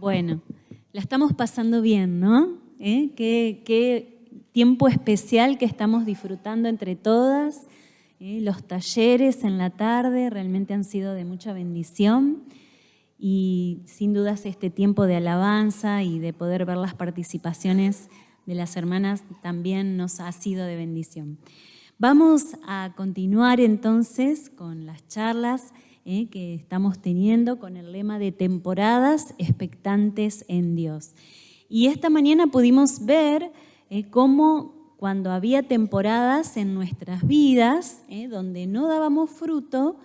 Bueno, la estamos pasando bien, ¿no? Qué tiempo especial que estamos disfrutando entre todas. Los talleres en la tarde realmente han sido de mucha bendición y sin dudas este tiempo de alabanza y de poder ver las participaciones de las hermanas también nos ha sido de bendición. Vamos a continuar entonces con las charlas que estamos teniendo con el lema de temporadas expectantes en Dios. Y esta mañana pudimos ver cómo cuando había temporadas en nuestras vidas donde no dábamos fruto,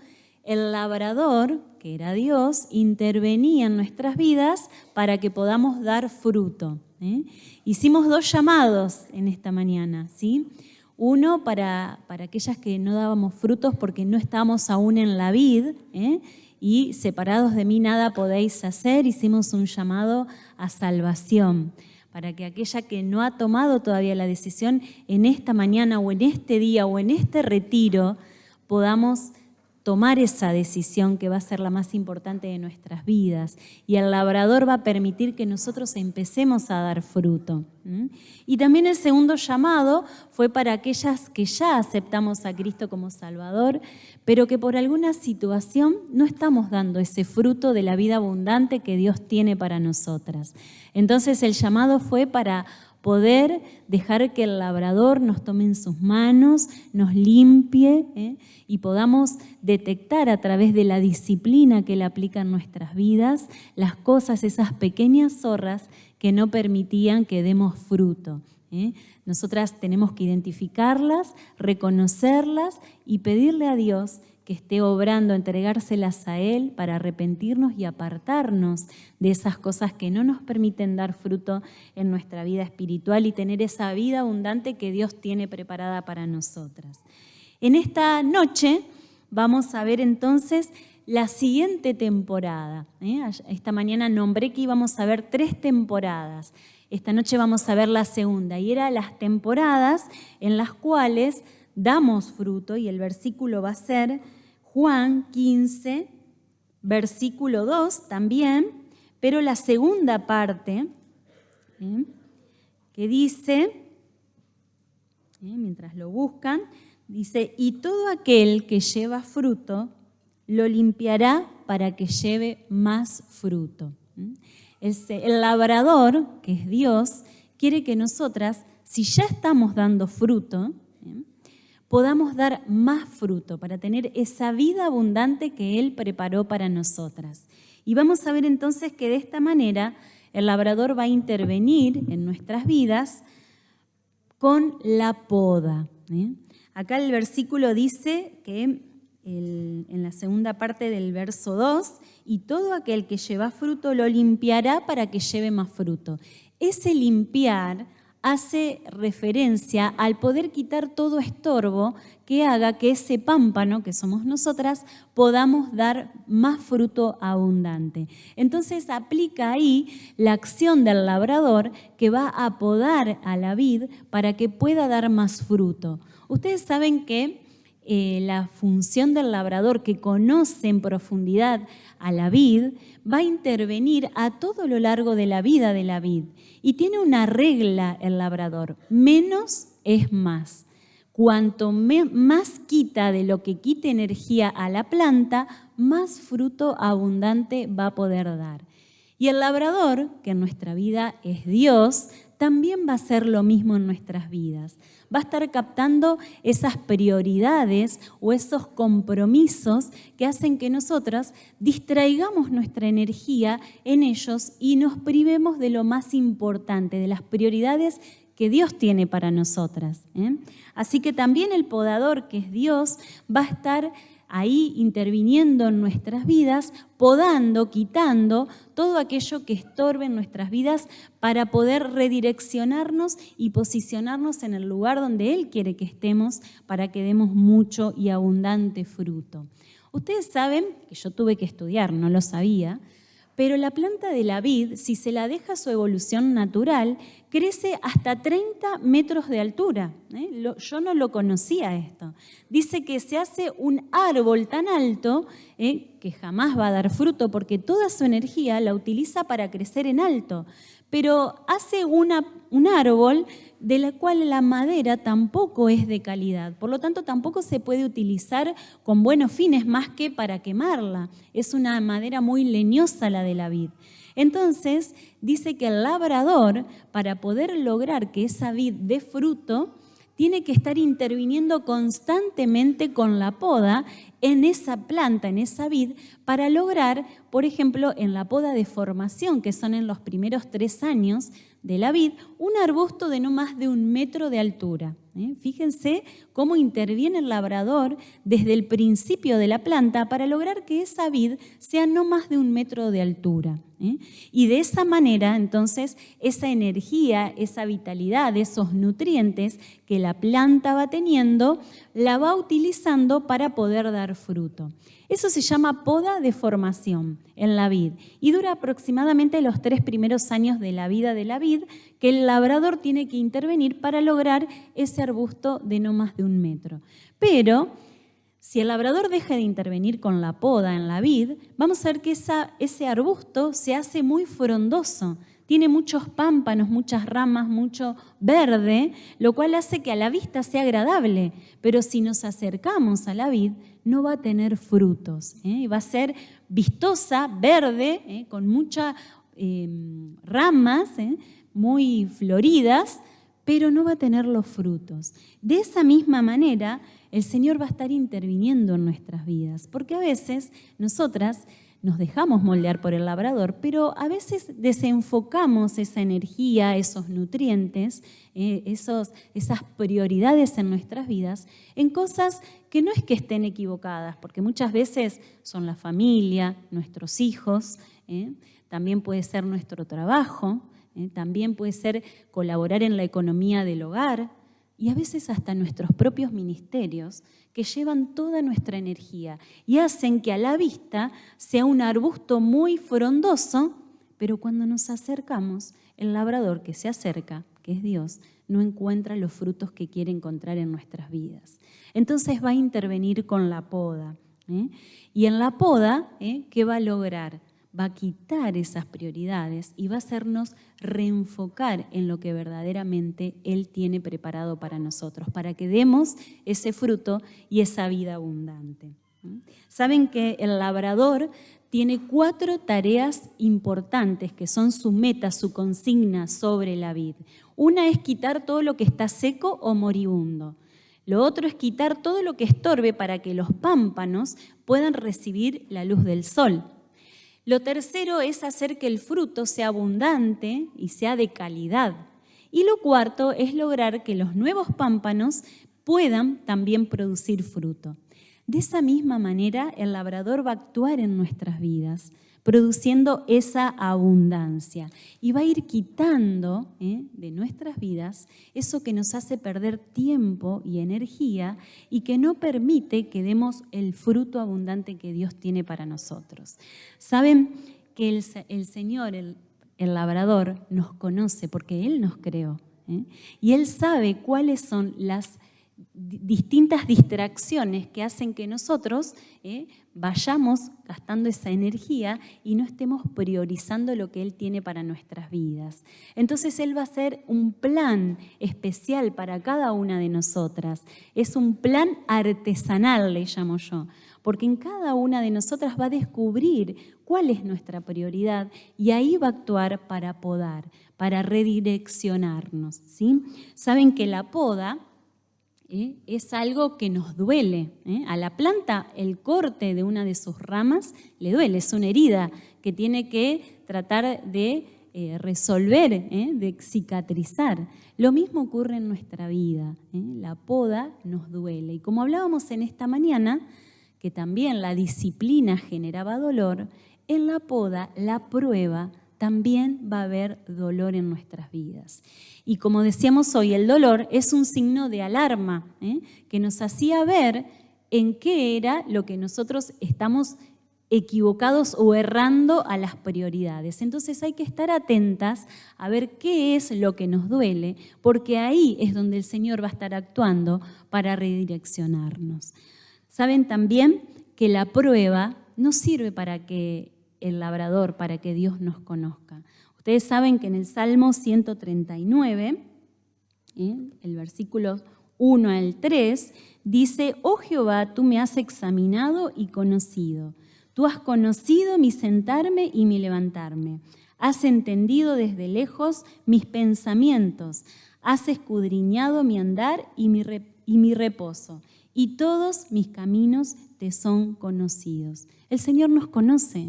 el labrador, que era Dios, intervenía en nuestras vidas para que podamos dar fruto. Hicimos 2 llamados en esta mañana, ¿sí? Uno para aquellas que no dábamos frutos porque no estábamos aún en la vid, y separados de mí nada podéis hacer. Hicimos un llamado a salvación, para que aquella que no ha tomado todavía la decisión en esta mañana o en este día o en este retiro, podamos tomar esa decisión que va a ser la más importante de nuestras vidas. Y el labrador va a permitir que nosotros empecemos a dar fruto. Y también el segundo llamado fue para aquellas que ya aceptamos a Cristo como Salvador, pero que por alguna situación no estamos dando ese fruto de la vida abundante que Dios tiene para nosotras. Entonces el llamado fue para poder dejar que el labrador nos tome en sus manos, nos limpie y podamos detectar a través de la disciplina que Él aplica en nuestras vidas las cosas, esas pequeñas zorras que no permitían que demos fruto. Nosotras tenemos que identificarlas, reconocerlas y pedirle a Dios que esté obrando, entregárselas a Él para arrepentirnos y apartarnos de esas cosas que no nos permiten dar fruto en nuestra vida espiritual y tener esa vida abundante que Dios tiene preparada para nosotras. En esta noche vamos a ver entonces la siguiente temporada. Esta mañana nombré que íbamos a ver 3 temporadas. Esta noche vamos a ver la segunda y eran las temporadas en las cuales damos fruto, y el versículo va a ser Juan 15, versículo 2 también, pero la segunda parte que dice, mientras lo buscan, dice: y todo aquel que lleva fruto lo limpiará para que lleve más fruto. El labrador, que es Dios, quiere que nosotras, si ya estamos dando fruto, podamos dar más fruto para tener esa vida abundante que Él preparó para nosotras. Y vamos a ver entonces que de esta manera el labrador va a intervenir en nuestras vidas con la poda. Acá el versículo dice que en la segunda parte del verso 2, y todo aquel que lleva fruto lo limpiará para que lleve más fruto. Ese limpiar hace referencia al poder quitar todo estorbo que haga que ese pámpano, que somos nosotras, podamos dar más fruto abundante. Entonces aplica ahí la acción del labrador que va a podar a la vid para que pueda dar más fruto. Ustedes saben que la función del labrador, que conoce en profundidad a la vid, va a intervenir a todo lo largo de la vida de la vid. Y tiene una regla el labrador: menos es más. Cuanto más quita de lo que quite energía a la planta, más fruto abundante va a poder dar. Y el labrador, que en nuestra vida es Dios, también va a hacer lo mismo en nuestras vidas. Va a estar captando esas prioridades o esos compromisos que hacen que nosotras distraigamos nuestra energía en ellos y nos privemos de lo más importante, de las prioridades que Dios tiene para nosotras. Así que también el podador, que es Dios, va a estar ahí interviniendo en nuestras vidas, podando, quitando todo aquello que estorbe en nuestras vidas para poder redireccionarnos y posicionarnos en el lugar donde Él quiere que estemos para que demos mucho y abundante fruto. Ustedes saben que yo tuve que estudiar, no lo sabía, pero la planta de la vid, si se la deja su evolución natural, crece hasta 30 metros de altura. Yo no lo conocía esto. Dice que se hace un árbol tan alto que jamás va a dar fruto porque toda su energía la utiliza para crecer en alto. Pero hace un árbol de la cual la madera tampoco es de calidad. Por lo tanto, tampoco se puede utilizar con buenos fines más que para quemarla. Es una madera muy leñosa la de la vid. Entonces, dice que el labrador, para poder lograr que esa vid dé fruto, tiene que estar interviniendo constantemente con la poda en esa planta, en esa vid, para lograr, por ejemplo, en la poda de formación, que son en los primeros 3 años de la vid, un arbusto de no más de 1 metro de altura. Fíjense cómo interviene el labrador desde el principio de la planta para lograr que esa vid sea no más de 1 metro de altura. Y de esa manera, entonces, esa energía, esa vitalidad, esos nutrientes que la planta va teniendo, la va utilizando para poder dar fruto. Eso se llama poda de formación en la vid y dura aproximadamente los 3 primeros años de la vida de la vid, que el labrador tiene que intervenir para lograr ese arbusto de no más de 1 metro. Pero si el labrador deja de intervenir con la poda en la vid, vamos a ver que ese arbusto se hace muy frondoso. Tiene muchos pámpanos, muchas ramas, mucho verde, lo cual hace que a la vista sea agradable. Pero si nos acercamos a la vid, no va a tener frutos. Va a ser vistosa, verde, con muchas ramas, muy floridas, pero no va a tener los frutos. De esa misma manera, el Señor va a estar interviniendo en nuestras vidas, porque a veces nosotras nos dejamos moldear por el labrador, pero a veces desenfocamos esa energía, esos nutrientes, esas prioridades en nuestras vidas en cosas que no es que estén equivocadas, porque muchas veces son la familia, nuestros hijos, también puede ser nuestro trabajo, también puede ser colaborar en la economía del hogar y a veces hasta nuestros propios ministerios que llevan toda nuestra energía y hacen que a la vista sea un arbusto muy frondoso, pero cuando nos acercamos, el labrador que se acerca, que es Dios, no encuentra los frutos que quiere encontrar en nuestras vidas. Entonces va a intervenir con la poda. Y en la poda, ¿qué va a lograr? Va a quitar esas prioridades y va a hacernos reenfocar en lo que verdaderamente Él tiene preparado para nosotros, para que demos ese fruto y esa vida abundante. Saben que el labrador tiene 4 tareas importantes que son su meta, su consigna sobre la vid. Una es quitar todo lo que está seco o moribundo. Lo otro es quitar todo lo que estorbe para que los pámpanos puedan recibir la luz del sol. Lo tercero es hacer que el fruto sea abundante y sea de calidad. Y lo cuarto es lograr que los nuevos pámpanos puedan también producir fruto. De esa misma manera, el labrador va a actuar en nuestras vidas, produciendo esa abundancia. Y va a ir quitando de nuestras vidas eso que nos hace perder tiempo y energía y que no permite que demos el fruto abundante que Dios tiene para nosotros. Saben que el Señor, el labrador, nos conoce porque Él nos creó. Y Él sabe cuáles son las distintas distracciones que hacen que nosotros vayamos gastando esa energía y no estemos priorizando lo que Él tiene para nuestras vidas. Entonces Él va a hacer un plan especial para cada una de nosotras. Es un plan artesanal, le llamo yo, porque en cada una de nosotras va a descubrir cuál es nuestra prioridad y ahí va a actuar para podar, para redireccionarnos, ¿sí? Saben que la poda es algo que nos duele. A la planta el corte de una de sus ramas le duele, es una herida que tiene que tratar de resolver, de cicatrizar. Lo mismo ocurre en nuestra vida. La poda nos duele. Y como hablábamos en esta mañana, que también la disciplina generaba dolor, en la poda, la prueba, también va a haber dolor en nuestras vidas. Y como decíamos hoy, el dolor es un signo de alarma, que nos hacía ver en qué era lo que nosotros estamos equivocados o errando a las prioridades. Entonces hay que estar atentas a ver qué es lo que nos duele, porque ahí es donde el Señor va a estar actuando para redireccionarnos. Saben también que la prueba no sirve para que el labrador, para que Dios nos conozca. Ustedes saben que en el Salmo 139, el versículo 1 al 3, dice: «Oh Jehová, tú me has examinado y conocido. Tú has conocido mi sentarme y mi levantarme. Has entendido desde lejos mis pensamientos. Has escudriñado mi andar y mi reposo. Y todos mis caminos te son conocidos». El Señor nos conoce,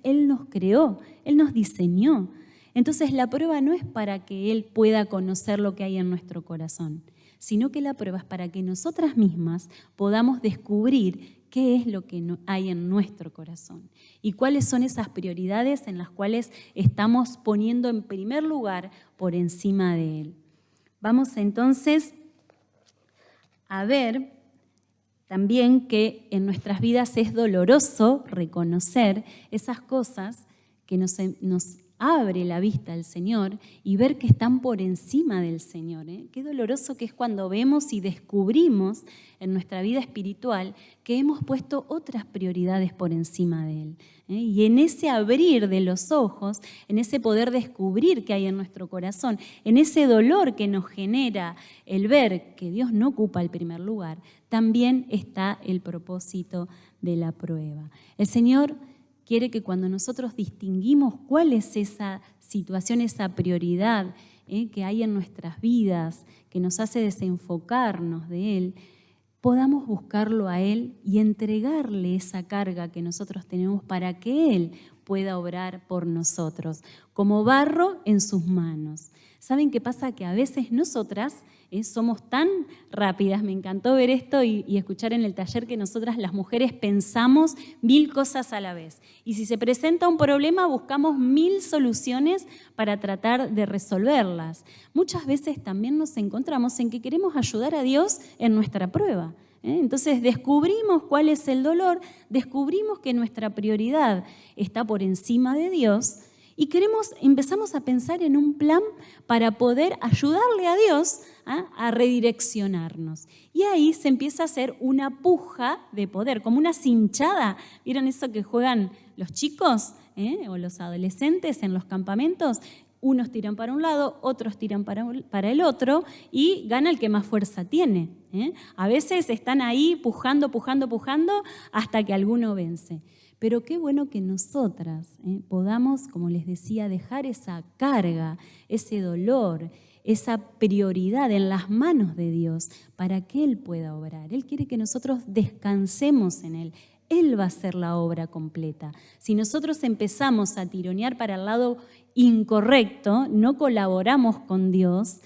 Él nos creó, Él nos diseñó. Entonces la prueba no es para que Él pueda conocer lo que hay en nuestro corazón, sino que la prueba es para que nosotras mismas podamos descubrir qué es lo que hay en nuestro corazón y cuáles son esas prioridades en las cuales estamos poniendo en primer lugar por encima de Él. Vamos entonces a ver también que en nuestras vidas es doloroso reconocer esas cosas que nos abre la vista al Señor y ver que están por encima del Señor. Qué doloroso que es cuando vemos y descubrimos en nuestra vida espiritual que hemos puesto otras prioridades por encima de Él. Y en ese abrir de los ojos, en ese poder descubrir que hay en nuestro corazón, en ese dolor que nos genera el ver que Dios no ocupa el primer lugar, también está el propósito de la prueba. El Señor quiere que cuando nosotros distinguimos cuál es esa situación, esa prioridad que hay en nuestras vidas, que nos hace desenfocarnos de Él, podamos buscarlo a Él y entregarle esa carga que nosotros tenemos para que Él pueda obrar por nosotros, como barro en sus manos. ¿Saben qué pasa? Que a veces nosotras somos tan rápidas, me encantó ver esto y escuchar en el taller que nosotras las mujeres pensamos 1000 cosas a la vez. Y si se presenta un problema, buscamos 1000 soluciones para tratar de resolverlas. Muchas veces también nos encontramos en que queremos ayudar a Dios en nuestra prueba. Entonces descubrimos cuál es el dolor, descubrimos que nuestra prioridad está por encima de Dios y empezamos a pensar en un plan para poder ayudarle a Dios a redireccionarnos. Y ahí se empieza a hacer una puja de poder, como una cinchada. ¿Vieron eso que juegan los chicos o los adolescentes en los campamentos? Unos tiran para un lado, otros tiran para el otro y gana el que más fuerza tiene. A veces están ahí pujando hasta que alguno vence. Pero qué bueno que nosotras podamos, como les decía, dejar esa carga, ese dolor, esa prioridad en las manos de Dios para que Él pueda obrar. Él quiere que nosotros descansemos en Él. Él va a hacer la obra completa. Si nosotros empezamos a tironear para el lado incorrecto, no colaboramos con Dios,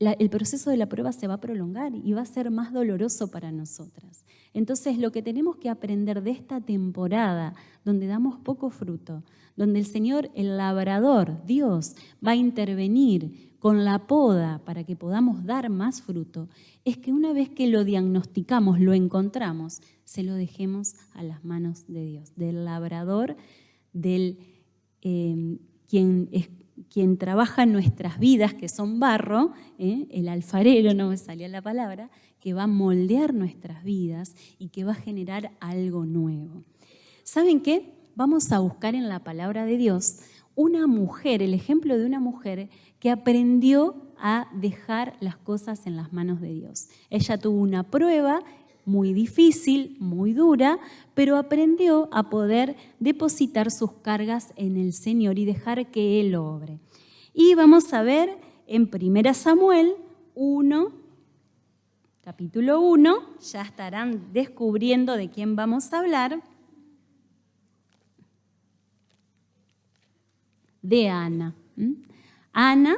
el proceso de la prueba se va a prolongar y va a ser más doloroso para nosotras. Entonces, lo que tenemos que aprender de esta temporada, donde damos poco fruto, donde el Señor, el labrador, Dios, va a intervenir con la poda para que podamos dar más fruto, es que una vez que lo diagnosticamos, lo encontramos, se lo dejemos a las manos de Dios, del labrador, del quien trabaja en nuestras vidas, que son barro, el alfarero, no me salía la palabra, que va a moldear nuestras vidas y que va a generar algo nuevo. ¿Saben qué? Vamos a buscar en la palabra de Dios una mujer, el ejemplo de una mujer que aprendió a dejar las cosas en las manos de Dios. Ella tuvo una prueba muy difícil, muy dura, pero aprendió a poder depositar sus cargas en el Señor y dejar que Él obre. Y vamos a ver en 1 Samuel 1, capítulo 1, ya estarán descubriendo de quién vamos a hablar, de Ana. Ana,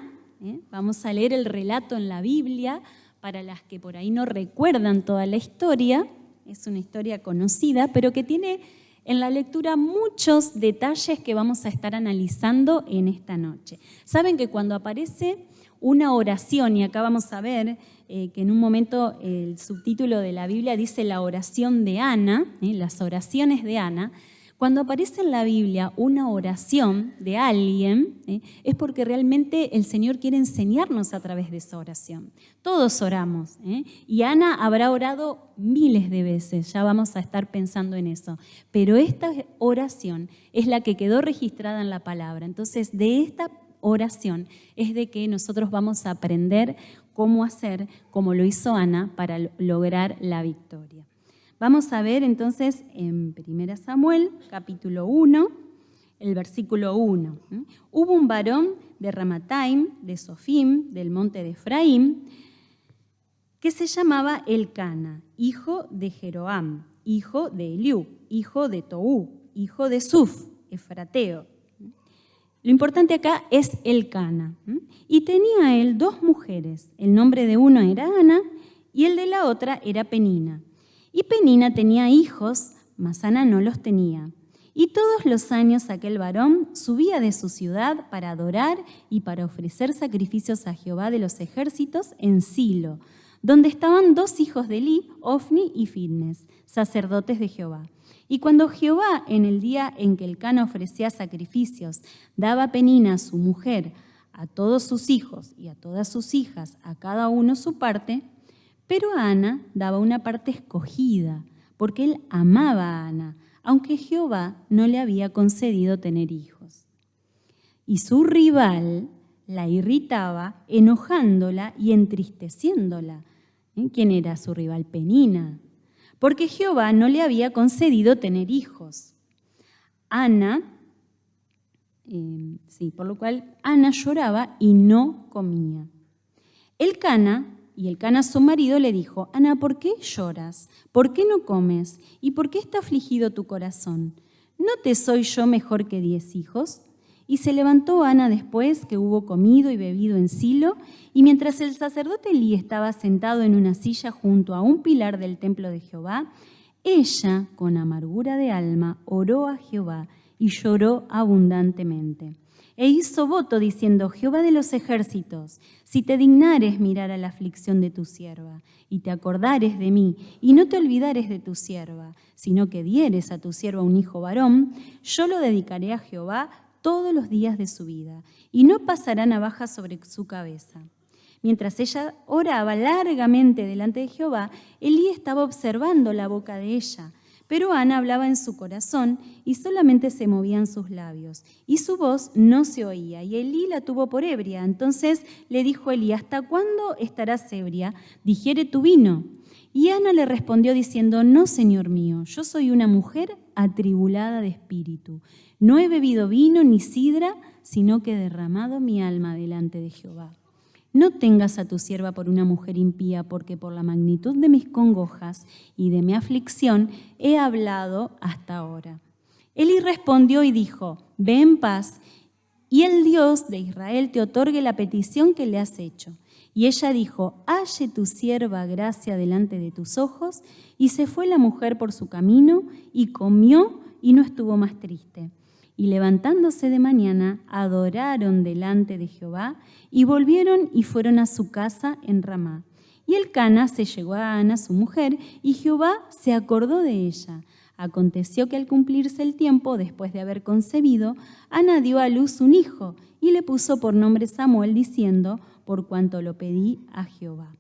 vamos a leer el relato en la Biblia. Para las que por ahí no recuerdan toda la historia, es una historia conocida, pero que tiene en la lectura muchos detalles que vamos a estar analizando en esta noche. Saben que cuando aparece una oración, y acá vamos a ver que en un momento el subtítulo de la Biblia dice la oración de Ana, las oraciones de Ana, Cuando aparece en la Biblia una oración de alguien, es porque realmente el Señor quiere enseñarnos a través de esa oración. Todos oramos, y Ana habrá orado miles de veces, ya vamos a estar pensando en eso. Pero esta oración es la que quedó registrada en la palabra. Entonces, de esta oración es de que nosotros vamos a aprender cómo hacer, como lo hizo Ana, para lograr la victoria. Vamos a ver entonces en 1 Samuel, capítulo 1, el versículo 1. Hubo un varón de Ramataim, de Sofim, del monte de Efraín, que se llamaba Elcana, hijo de Jeroam, hijo de Eliú, hijo de Toú, hijo de Suf, efrateo. Lo importante acá es Elcana. Y tenía él 2 mujeres. El nombre de una era Ana y el de la otra era Penina. Y Penina tenía hijos, mas Ana no los tenía. Y todos los años aquel varón subía de su ciudad para adorar y para ofrecer sacrificios a Jehová de los ejércitos en Silo, donde estaban 2 hijos de Elí, Ofni y Finnes, sacerdotes de Jehová. Y cuando Jehová, en el día en que Elcana ofrecía sacrificios, daba a Penina, su mujer, a todos sus hijos y a todas sus hijas, a cada uno su parte, pero a Ana daba una parte escogida, porque él amaba a Ana, aunque Jehová no le había concedido tener hijos. Y su rival la irritaba, enojándola y entristeciéndola. ¿Quién era su rival? Penina, porque Jehová no le había concedido tener hijos. Ana, por lo cual Ana lloraba y no comía. Elcana, su marido, le dijo: Ana, ¿por qué lloras? ¿Por qué no comes? ¿Y por qué está afligido tu corazón? ¿No te soy yo mejor que 10 hijos? Y se levantó Ana después que hubo comido y bebido en Silo, y mientras el sacerdote Elí estaba sentado en una silla junto a un pilar del templo de Jehová, ella, con amargura de alma, oró a Jehová y lloró abundantemente. E hizo voto diciendo: Jehová de los ejércitos, si te dignares mirar a la aflicción de tu sierva, y te acordares de mí, y no te olvidares de tu sierva, sino que dieres a tu sierva un hijo varón, yo lo dedicaré a Jehová todos los días de su vida, y no pasará navaja sobre su cabeza. Mientras ella oraba largamente delante de Jehová, Elí estaba observando la boca de ella. Pero Ana hablaba en su corazón y solamente se movían sus labios, y su voz no se oía, y Elí la tuvo por ebria. Entonces le dijo Elí: ¿hasta cuándo estarás ebria? Digiere tu vino. Y Ana le respondió diciendo: no, señor mío, yo soy una mujer atribulada de espíritu. No he bebido vino ni sidra, sino que he derramado mi alma delante de Jehová. No tengas a tu sierva por una mujer impía, porque por la magnitud de mis congojas y de mi aflicción he hablado hasta ahora. Elí respondió y dijo: ve en paz, y el Dios de Israel te otorgue la petición que le has hecho. Y ella dijo: halle tu sierva gracia delante de tus ojos. Y se fue la mujer por su camino, y comió, y no estuvo más triste. Y levantándose de mañana, adoraron delante de Jehová, y volvieron y fueron a su casa en Ramá. Y Elcana se llegó a Ana, su mujer, y Jehová se acordó de ella. Aconteció que al cumplirse el tiempo, después de haber concebido, Ana dio a luz un hijo, y le puso por nombre Samuel, diciendo: por cuanto lo pedí a Jehová.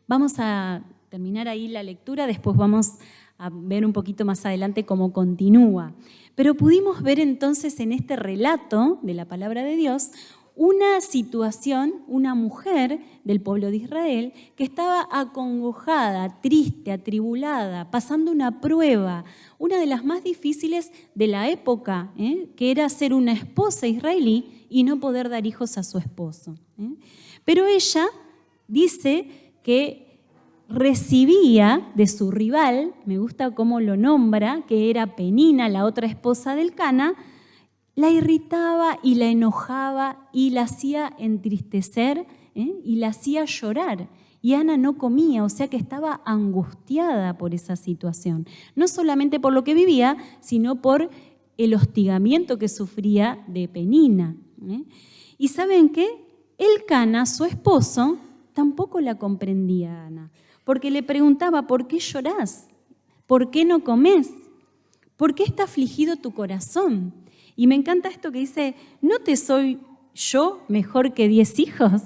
Vamos a terminar ahí la lectura, después vamos a ver un poquito más adelante cómo continúa. Pero pudimos ver entonces en este relato de la palabra de Dios una situación, una mujer del pueblo de Israel que estaba acongojada, triste, atribulada, pasando una prueba, una de las más difíciles de la época, que era ser una esposa israelí y no poder dar hijos a su esposo. Pero ella dice que recibía de su rival, me gusta cómo lo nombra, que era Penina, la otra esposa de Elcana, la irritaba y la enojaba y la hacía entristecer, y la hacía llorar. Y Ana no comía, o sea que estaba angustiada por esa situación. No solamente por lo que vivía, sino por el hostigamiento que sufría de Penina. ¿Y saben qué? Elcana, su esposo, tampoco la comprendía a Ana, porque le preguntaba: ¿por qué llorás? ¿Por qué no comés? ¿Por qué está afligido tu corazón? Y me encanta esto que dice, ¿no te soy yo mejor que 10 hijos?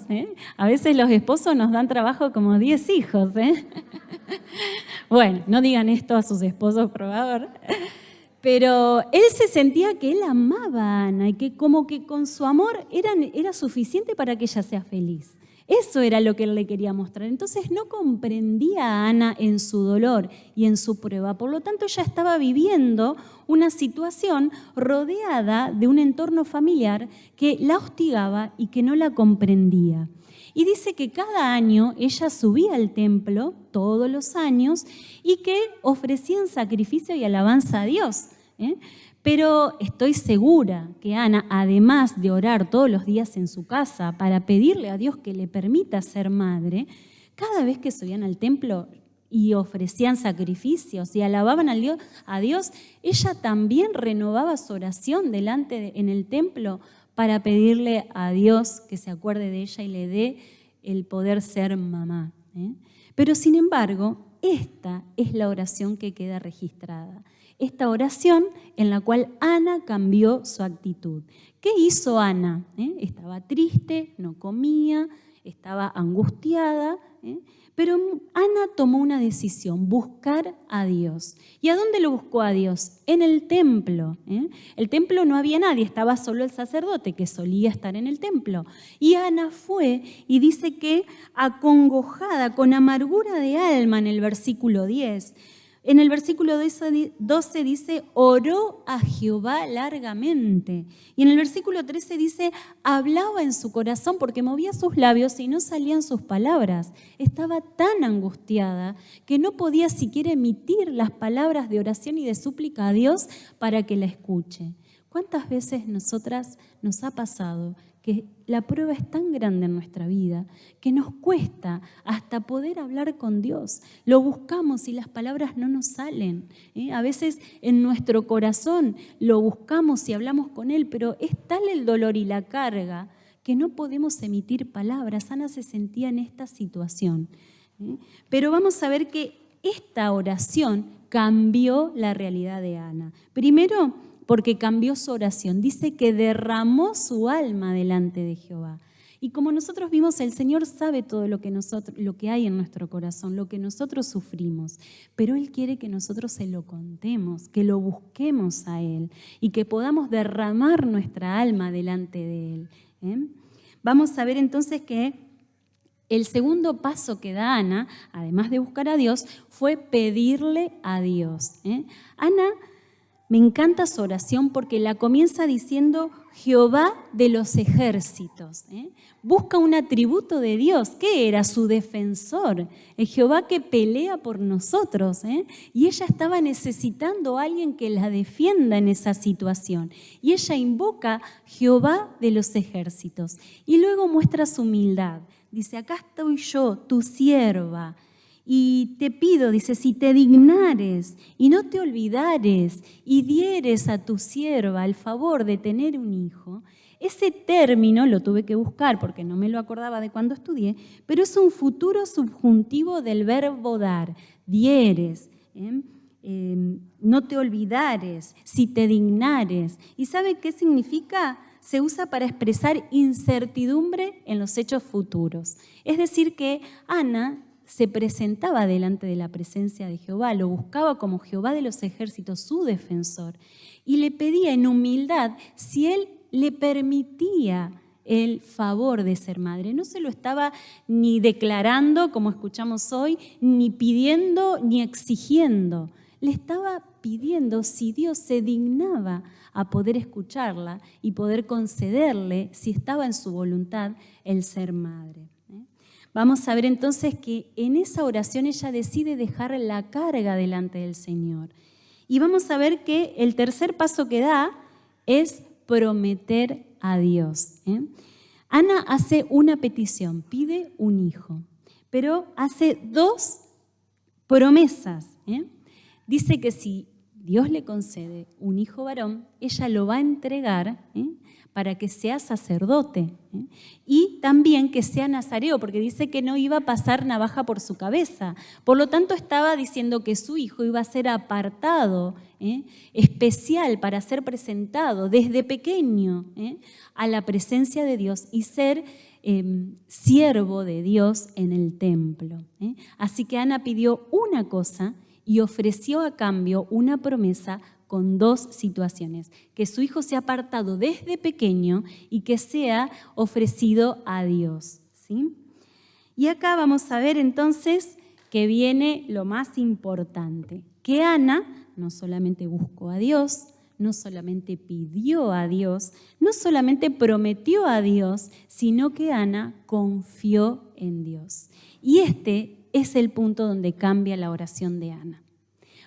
A veces los esposos nos dan trabajo como 10 hijos. Bueno, no digan esto a sus esposos, por favor. Pero él se sentía que él amaba a Ana y que como que con su amor era suficiente para que ella sea feliz. Eso era lo que él le quería mostrar. Entonces no comprendía a Ana en su dolor y en su prueba. Por lo tanto, ella estaba viviendo una situación rodeada de un entorno familiar que la hostigaba y que no la comprendía. Y dice que cada año ella subía al templo, todos los años, y que ofrecían sacrificio y alabanza a Dios. Pero estoy segura que Ana, además de orar todos los días en su casa para pedirle a Dios que le permita ser madre, cada vez que subían al templo y ofrecían sacrificios y alababan a Dios, ella también renovaba su oración en el templo para pedirle a Dios que se acuerde de ella y le dé el poder ser mamá. Pero sin embargo, esta es la oración que queda registrada. Esta oración en la cual Ana cambió su actitud. ¿Qué hizo Ana? Estaba triste, no comía, estaba angustiada, pero Ana tomó una decisión, buscar a Dios. ¿Y a dónde lo buscó a Dios? En el templo. El templo no había nadie, estaba solo el sacerdote que solía estar en el templo. Y Ana fue y dice que acongojada, con amargura de alma en el versículo 10, en el versículo 12 dice, oró a Jehová largamente. Y en el versículo 13 dice, hablaba en su corazón porque movía sus labios y no salían sus palabras. Estaba tan angustiada que no podía siquiera emitir las palabras de oración y de súplica a Dios para que la escuche. ¿Cuántas veces nosotras nos ha pasado que la prueba es tan grande en nuestra vida que nos cuesta hasta poder hablar con Dios? Lo buscamos y las palabras no nos salen. A veces en nuestro corazón lo buscamos y hablamos con Él, pero es tal el dolor y la carga que no podemos emitir palabras. Ana se sentía en esta situación. Pero vamos a ver que esta oración cambió la realidad de Ana. Primero, porque cambió su oración. Dice que derramó su alma delante de Jehová. Y como nosotros vimos, el Señor sabe todo lo que hay en nuestro corazón, lo que nosotros sufrimos. Pero Él quiere que nosotros se lo contemos, que lo busquemos a Él y que podamos derramar nuestra alma delante de Él. Vamos a ver entonces que el segundo paso que da Ana, además de buscar a Dios, fue pedirle a Dios. Ana, me encanta su oración porque la comienza diciendo Jehová de los ejércitos. Busca un atributo de Dios. ¿Qué era? Su defensor. El Jehová que pelea por nosotros. Y ella estaba necesitando a alguien que la defienda en esa situación. Y ella invoca Jehová de los ejércitos. Y luego muestra su humildad. Dice, acá estoy yo, tu sierva. Y te pido, dice, si te dignares y no te olvidares y dieres a tu sierva el favor de tener un hijo, ese término lo tuve que buscar porque no me lo acordaba de cuando estudié, pero es un futuro subjuntivo del verbo dar, dieres, no te olvidares, si te dignares. ¿Y sabe qué significa? Se usa para expresar incertidumbre en los hechos futuros. Es decir que Ana se presentaba delante de la presencia de Jehová, lo buscaba como Jehová de los ejércitos, su defensor, y le pedía en humildad si él le permitía el favor de ser madre. No se lo estaba ni declarando, como escuchamos hoy, ni pidiendo, ni exigiendo. Le estaba pidiendo si Dios se dignaba a poder escucharla y poder concederle, si estaba en su voluntad, el ser madre. Vamos a ver entonces que en esa oración ella decide dejar la carga delante del Señor. Y vamos a ver que el tercer paso que da es prometer a Dios. Ana hace una petición, pide un hijo, pero hace dos promesas. Dice que si Dios le concede un hijo varón, ella lo va a entregar para que sea sacerdote, y también que sea nazareo, porque dice que no iba a pasar navaja por su cabeza. Por lo tanto, estaba diciendo que su hijo iba a ser apartado, especial para ser presentado desde pequeño a la presencia de Dios y ser siervo de Dios en el templo. Así que Ana pidió una cosa y ofreció a cambio una promesa con dos situaciones: que su hijo sea apartado desde pequeño y que sea ofrecido a Dios, ¿sí? Y acá vamos a ver entonces que viene lo más importante, que Ana no solamente buscó a Dios, no solamente pidió a Dios, no solamente prometió a Dios, sino que Ana confió en Dios. Y este es el punto donde cambia la oración de Ana.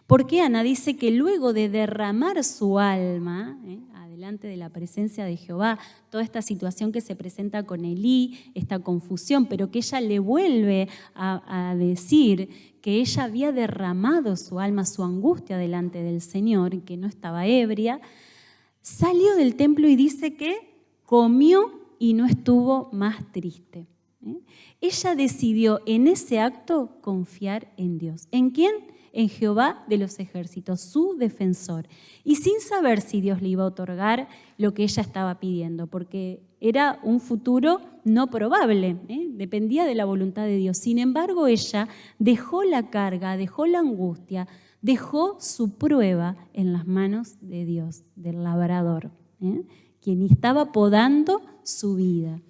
Porque Ana dice que luego de derramar su alma delante de la presencia de Jehová, toda esta situación que se presenta con Elí, esta confusión, pero que ella le vuelve a decir que ella había derramado su alma, su angustia delante del Señor, que no estaba ebria, salió del templo y dice que comió y no estuvo más triste. Ella decidió en ese acto confiar en Dios. ¿En quién? En Jehová de los ejércitos, su defensor, y sin saber si Dios le iba a otorgar lo que ella estaba pidiendo, porque era un futuro no probable, dependía de la voluntad de Dios. Sin embargo, ella dejó la carga, dejó la angustia, dejó su prueba en las manos de Dios, del labrador, quien estaba podando su vida.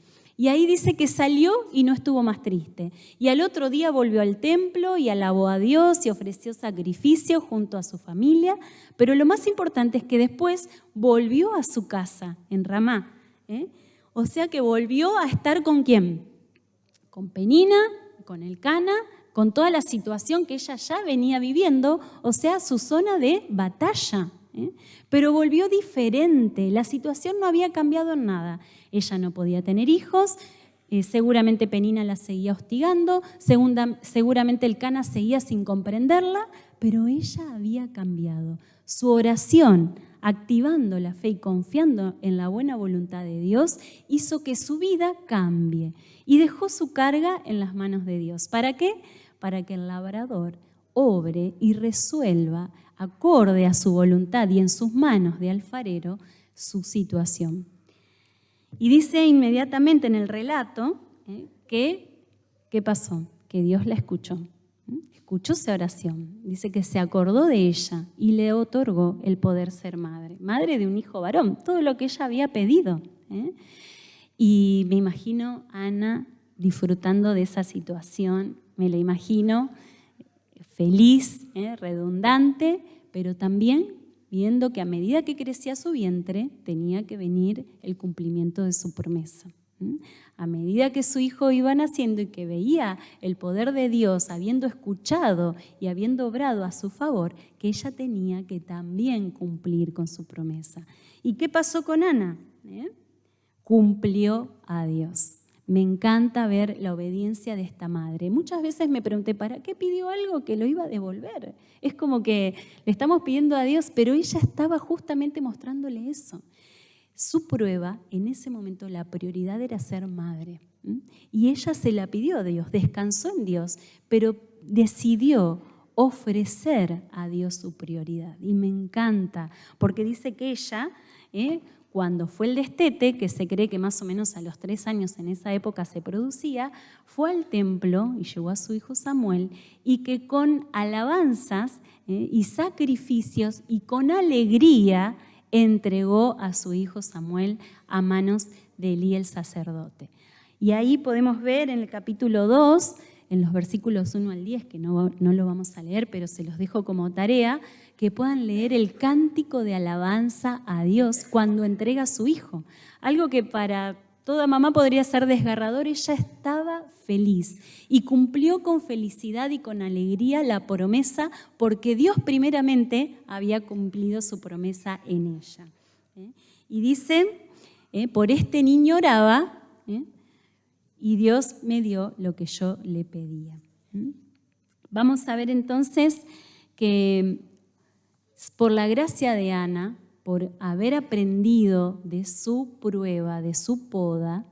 Y ahí dice que salió y no estuvo más triste. Y al otro día volvió al templo y alabó a Dios y ofreció sacrificio junto a su familia. Pero lo más importante es que después volvió a su casa en Ramá. O sea que volvió a estar ¿con quién? Con Penina, con Elcana, con toda la situación que ella ya venía viviendo, o sea, su zona de batalla. Pero volvió diferente, la situación no había cambiado en nada. Ella no podía tener hijos, seguramente Penina la seguía hostigando, seguramente Elcana seguía sin comprenderla, pero ella había cambiado. Su oración, activando la fe y confiando en la buena voluntad de Dios, hizo que su vida cambie y dejó su carga en las manos de Dios. ¿Para qué? Para que el labrador obre y resuelva acorde a su voluntad y en sus manos de alfarero su situación. Y dice inmediatamente en el relato que, ¿qué pasó? Que Dios la escuchó. Escuchó esa oración. Dice que se acordó de ella y le otorgó el poder ser madre. Madre de un hijo varón, todo lo que ella había pedido. Y me imagino a Ana disfrutando de esa situación. Me la imagino feliz, redundante, pero también viendo que a medida que crecía su vientre tenía que venir el cumplimiento de su promesa. A medida que su hijo iba naciendo y que veía el poder de Dios habiendo escuchado y habiendo obrado a su favor, que ella tenía que también cumplir con su promesa. ¿Y qué pasó con Ana? Cumplió a Dios. Me encanta ver la obediencia de esta madre. Muchas veces me pregunté, ¿para qué pidió algo que lo iba a devolver? Es como que le estamos pidiendo a Dios, pero ella estaba justamente mostrándole eso. Su prueba, en ese momento la prioridad era ser madre. Y ella se la pidió a Dios, descansó en Dios, pero decidió ofrecer a Dios su prioridad. Y me encanta, porque dice que ella, cuando fue el destete, que se cree que más o menos a los 3 años en esa época se producía, fue al templo y llevó a su hijo Samuel, y que con alabanzas y sacrificios y con alegría entregó a su hijo Samuel a manos de Elí el sacerdote. Y ahí podemos ver en el capítulo 2, en los versículos 1 al 10, que no lo vamos a leer, pero se los dejo como tarea, que puedan leer el cántico de alabanza a Dios cuando entrega a su hijo. Algo que para toda mamá podría ser desgarrador. Ella estaba feliz y cumplió con felicidad y con alegría la promesa, porque Dios primeramente había cumplido su promesa en ella. Y dice, por este niño oraba, y Dios me dio lo que yo le pedía. Vamos a ver entonces que por la gracia de Ana, por haber aprendido de su prueba, de su poda,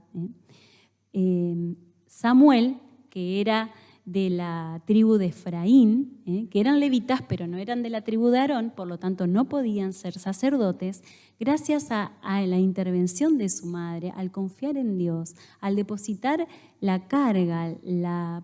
Samuel, que era de la tribu de Efraín, que eran levitas, pero no eran de la tribu de Aarón, por lo tanto no podían ser sacerdotes, gracias a la intervención de su madre, al confiar en Dios, al depositar la carga, la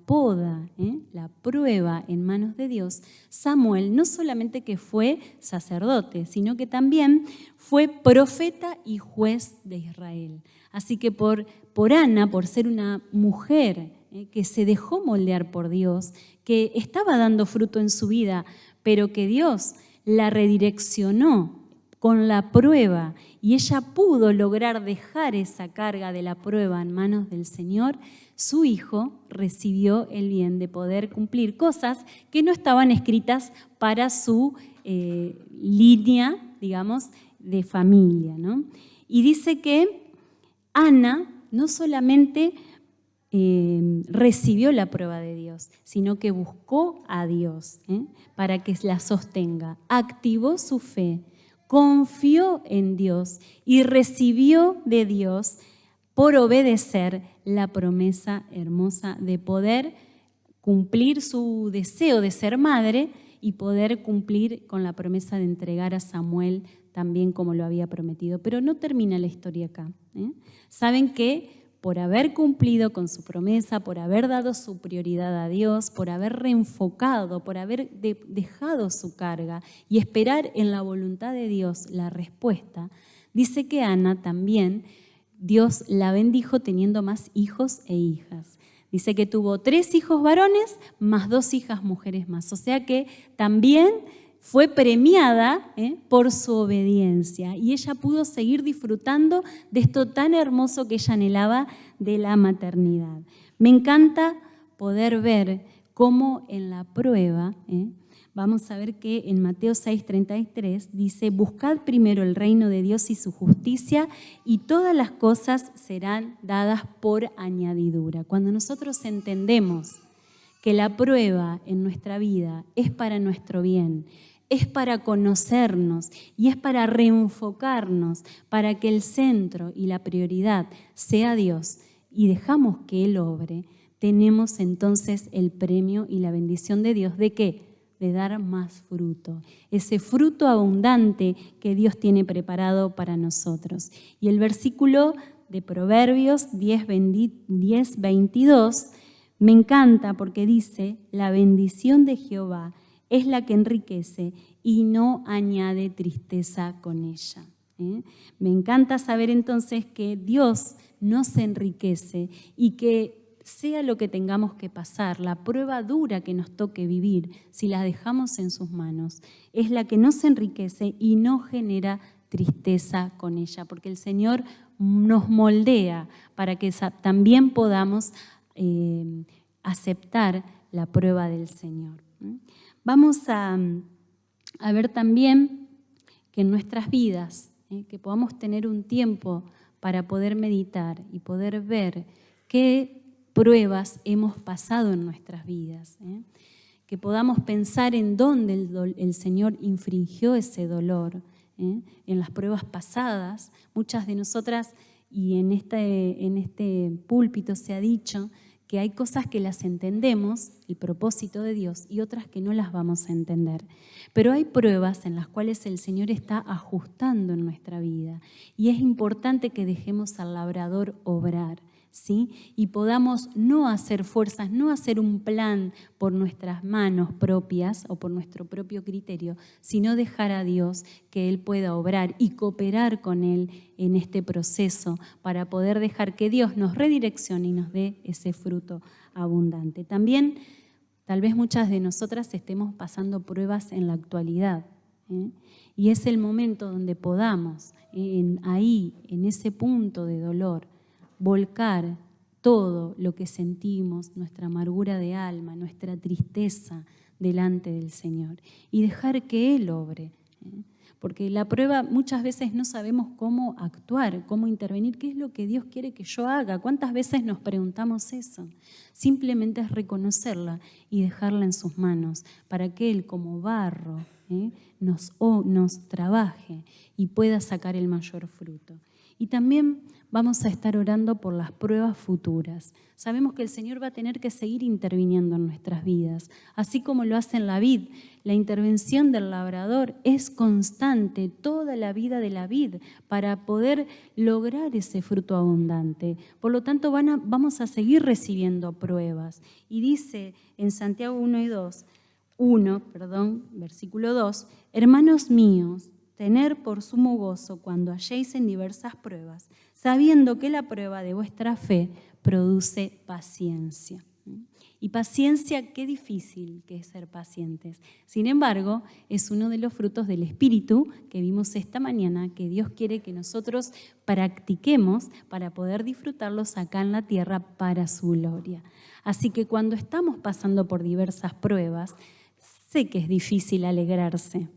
poda, la prueba en manos de Dios, Samuel no solamente que fue sacerdote, sino que también fue profeta y juez de Israel. Así que por Ana, por ser una mujer que se dejó moldear por Dios, que estaba dando fruto en su vida, pero que Dios la redireccionó con la prueba y ella pudo lograr dejar esa carga de la prueba en manos del Señor, su hijo recibió el bien de poder cumplir cosas que no estaban escritas para su línea, digamos, de familia, ¿no? Y dice que Ana no solamente recibió la prueba de Dios, sino que buscó a Dios para que la sostenga, activó su fe, confió en Dios y recibió de Dios por obedecer la promesa hermosa de poder cumplir su deseo de ser madre y poder cumplir con la promesa de entregar a Samuel también como lo había prometido. Pero no termina la historia acá. Saben que por haber cumplido con su promesa, por haber dado su prioridad a Dios, por haber reenfocado, por haber dejado su carga y esperar en la voluntad de Dios la respuesta, dice que Ana también, Dios la bendijo teniendo más hijos e hijas. Dice que tuvo 3 hijos varones más 2 hijas mujeres más. O sea que también fue premiada por su obediencia y ella pudo seguir disfrutando de esto tan hermoso que ella anhelaba de la maternidad. Me encanta poder ver cómo en la prueba, vamos a ver que en Mateo 6:33 dice: buscad primero el reino de Dios y su justicia y todas las cosas serán dadas por añadidura. Cuando nosotros entendemos que la prueba en nuestra vida es para nuestro bien, es para conocernos y es para reenfocarnos, para que el centro y la prioridad sea Dios y dejamos que Él obre, tenemos entonces el premio y la bendición de Dios. ¿De qué? De dar más fruto, ese fruto abundante que Dios tiene preparado para nosotros. Y el versículo de Proverbios 10:22 me encanta porque dice: la bendición de Jehová es la que enriquece y no añade tristeza con ella. Me encanta saber entonces que Dios nos enriquece y que sea lo que tengamos que pasar, la prueba dura que nos toque vivir, si la dejamos en sus manos, es la que nos enriquece y no genera tristeza con ella, porque el Señor nos moldea para que también podamos aceptar la prueba del Señor. Vamos a ver también que en nuestras vidas, que podamos tener un tiempo para poder meditar y poder ver qué pruebas hemos pasado en nuestras vidas, que podamos pensar en dónde el Señor infringió ese dolor, en las pruebas pasadas. Muchas de nosotras, y en este púlpito se ha dicho, que hay cosas que las entendemos, el propósito de Dios, y otras que no las vamos a entender. Pero hay pruebas en las cuales el Señor está ajustando en nuestra vida y es importante que dejemos al labrador obrar, ¿sí? Y podamos no hacer fuerzas, no hacer un plan por nuestras manos propias o por nuestro propio criterio, sino dejar a Dios que Él pueda obrar y cooperar con Él en este proceso para poder dejar que Dios nos redireccione y nos dé ese fruto abundante. También, tal vez muchas de nosotras estemos pasando pruebas en la actualidad, y es el momento donde podamos, ahí, en ese punto de dolor, volcar todo lo que sentimos, nuestra amargura de alma, nuestra tristeza delante del Señor y dejar que Él obre. Porque la prueba muchas veces no sabemos cómo actuar, cómo intervenir, qué es lo que Dios quiere que yo haga. ¿Cuántas veces nos preguntamos eso? Simplemente es reconocerla y dejarla en sus manos para que Él como barro nos trabaje y pueda sacar el mayor fruto. Y también vamos a estar orando por las pruebas futuras. Sabemos que el Señor va a tener que seguir interviniendo en nuestras vidas, así como lo hace en la vid. La intervención del labrador es constante toda la vida de la vid para poder lograr ese fruto abundante. Por lo tanto, vamos a seguir recibiendo pruebas. Y dice en Santiago 1, versículo 2, hermanos míos, tener por sumo gozo cuando halléis en diversas pruebas, sabiendo que la prueba de vuestra fe produce paciencia. Y paciencia, qué difícil que es ser pacientes. Sin embargo, es uno de los frutos del Espíritu que vimos esta mañana, que Dios quiere que nosotros practiquemos para poder disfrutarlos acá en la tierra para su gloria. Así que cuando estamos pasando por diversas pruebas, sé que es difícil alegrarse,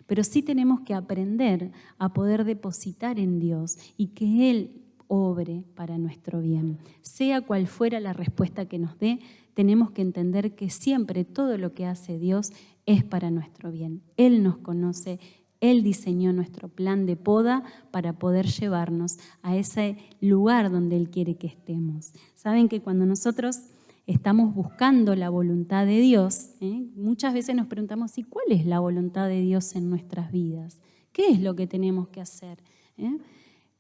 pero sí tenemos que aprender a poder depositar en Dios y que Él obre para nuestro bien. Sea cual fuera la respuesta que nos dé, tenemos que entender que siempre todo lo que hace Dios es para nuestro bien. Él nos conoce, Él diseñó nuestro plan de poda para poder llevarnos a ese lugar donde Él quiere que estemos. Saben que cuando nosotros estamos buscando la voluntad de Dios, muchas veces nos preguntamos, ¿y cuál es la voluntad de Dios en nuestras vidas? ¿Qué es lo que tenemos que hacer?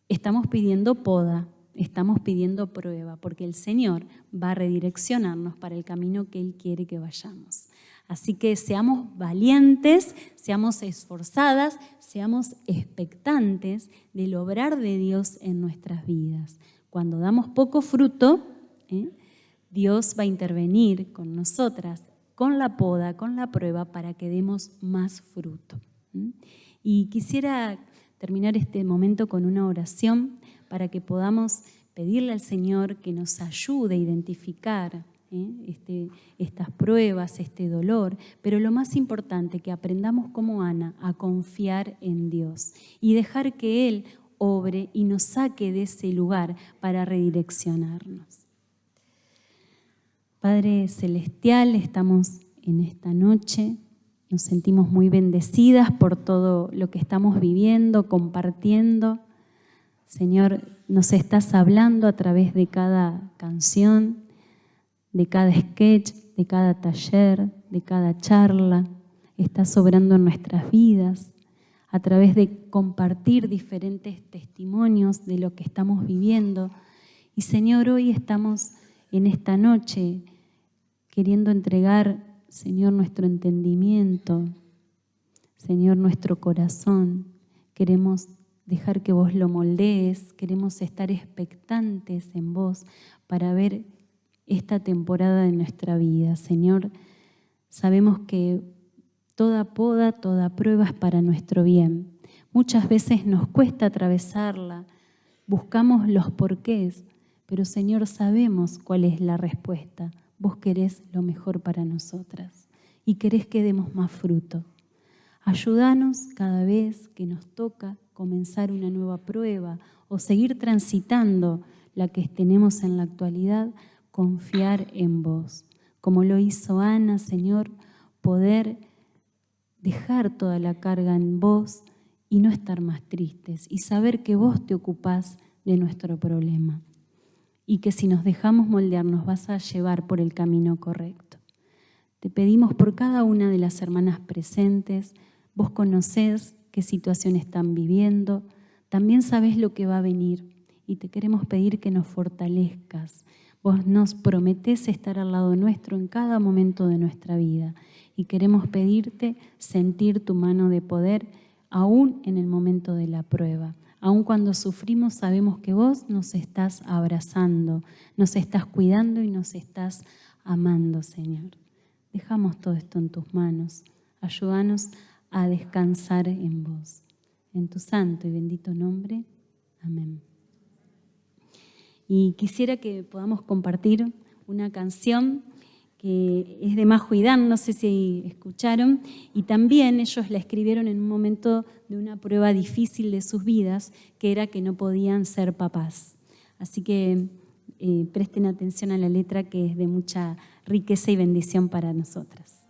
Estamos pidiendo poda, estamos pidiendo prueba, porque el Señor va a redireccionarnos para el camino que Él quiere que vayamos. Así que seamos valientes, seamos esforzadas, seamos expectantes del obrar de Dios en nuestras vidas. Cuando damos poco fruto, Dios va a intervenir con nosotras, con la poda, con la prueba, para que demos más fruto. Y quisiera terminar este momento con una oración para que podamos pedirle al Señor que nos ayude a identificar estas pruebas, este dolor, pero lo más importante, que aprendamos como Ana a confiar en Dios y dejar que Él obre y nos saque de ese lugar para redireccionarnos. Padre Celestial, estamos en esta noche, nos sentimos muy bendecidas por todo lo que estamos viviendo, compartiendo. Señor, nos estás hablando a través de cada canción, de cada sketch, de cada taller, de cada charla. Estás obrando en nuestras vidas a través de compartir diferentes testimonios de lo que estamos viviendo. Y Señor, hoy estamos en esta noche queriendo entregar, Señor, nuestro entendimiento, Señor, nuestro corazón. Queremos dejar que vos lo moldees, queremos estar expectantes en vos para ver esta temporada de nuestra vida. Señor, sabemos que toda poda, toda prueba es para nuestro bien. Muchas veces nos cuesta atravesarla, buscamos los porqués, pero Señor, sabemos cuál es la respuesta. Vos querés lo mejor para nosotras y querés que demos más fruto. Ayúdanos cada vez que nos toca comenzar una nueva prueba o seguir transitando la que tenemos en la actualidad, confiar en vos. Como lo hizo Ana, Señor, poder dejar toda la carga en vos y no estar más tristes y saber que vos te ocupás de nuestro problema. Y que si nos dejamos moldear nos vas a llevar por el camino correcto. Te pedimos por cada una de las hermanas presentes, vos conocés qué situación están viviendo, también sabés lo que va a venir y te queremos pedir que nos fortalezcas. Vos nos prometés estar al lado nuestro en cada momento de nuestra vida y queremos pedirte sentir tu mano de poder aún en el momento de la prueba. Aun cuando sufrimos, sabemos que vos nos estás abrazando, nos estás cuidando y nos estás amando, Señor. Dejamos todo esto en tus manos. Ayúdanos a descansar en vos. En tu santo y bendito nombre. Amén. Y quisiera que podamos compartir una canción que es de Majo y Dan, no sé si escucharon, y también ellos la escribieron en un momento de una prueba difícil de sus vidas, que era que no podían ser papás. Así que presten atención a la letra, que es de mucha riqueza y bendición para nosotras.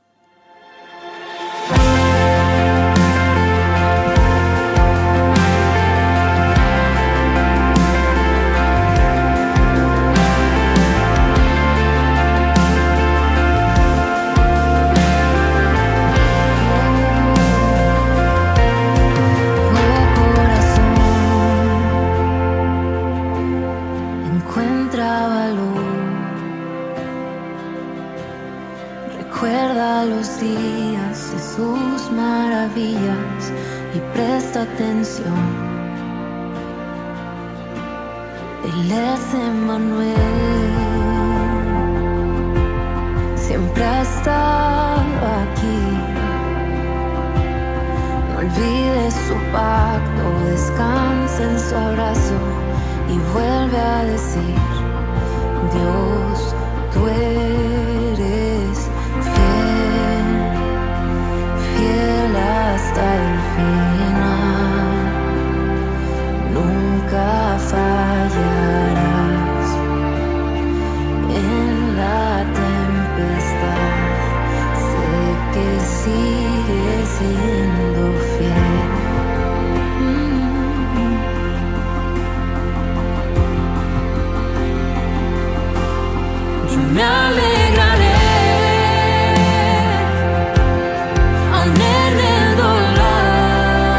encuentra valor. Recuerda los días de sus maravillas y presta atención. Él es Emmanuel, siempre ha estado aquí. No olvides su pacto, descansa en su abrazo y vuelve a decir: Dios, tú eres fiel, fiel hasta el final. Nunca fallarás. En la tempestad sé que sigues siendo fiel. Yo me alegraré aún en el dolor.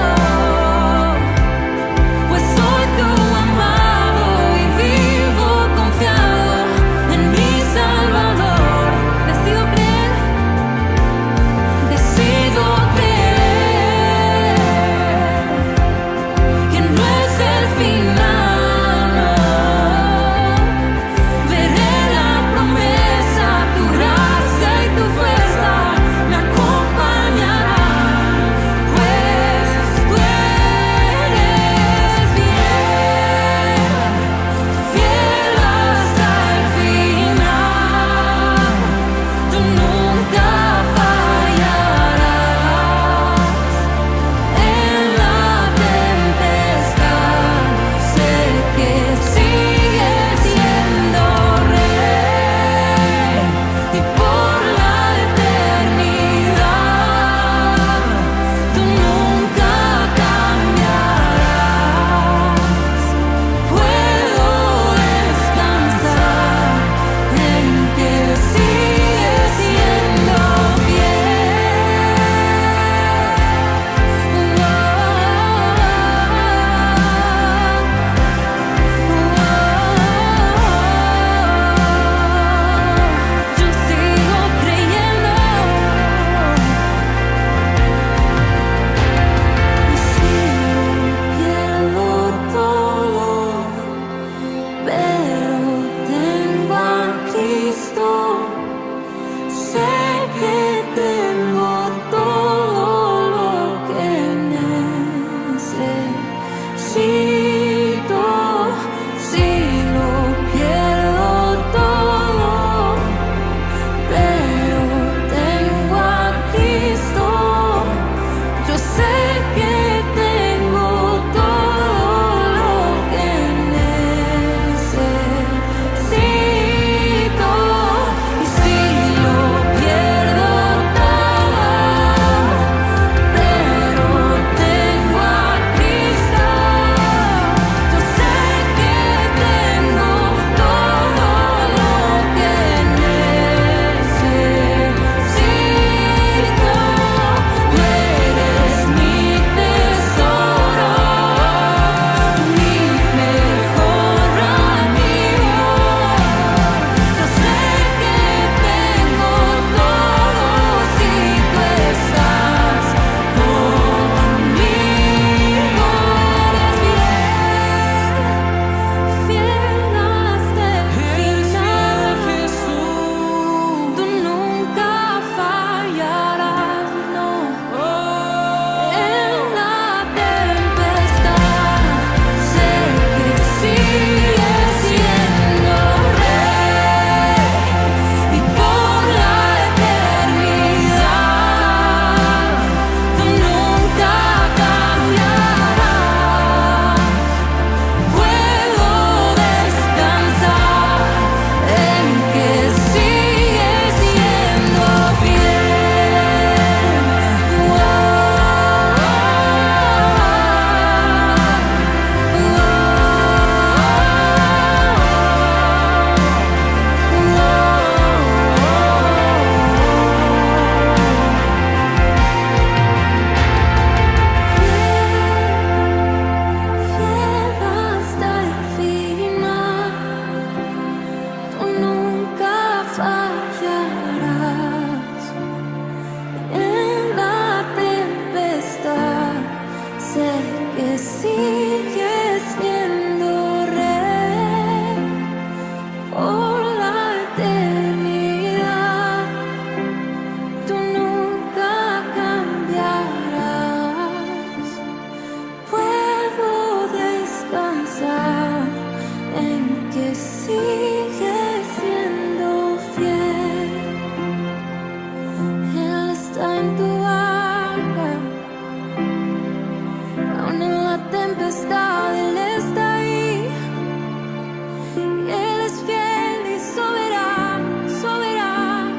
y Él es fiel y soberano, soberano.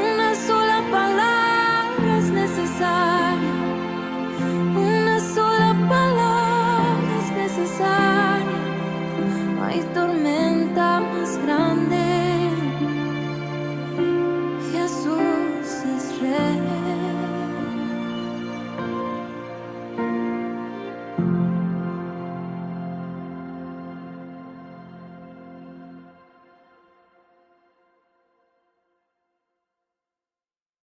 Una sola palabra es necesaria, una sola palabra es necesaria. No hay tormenta más grande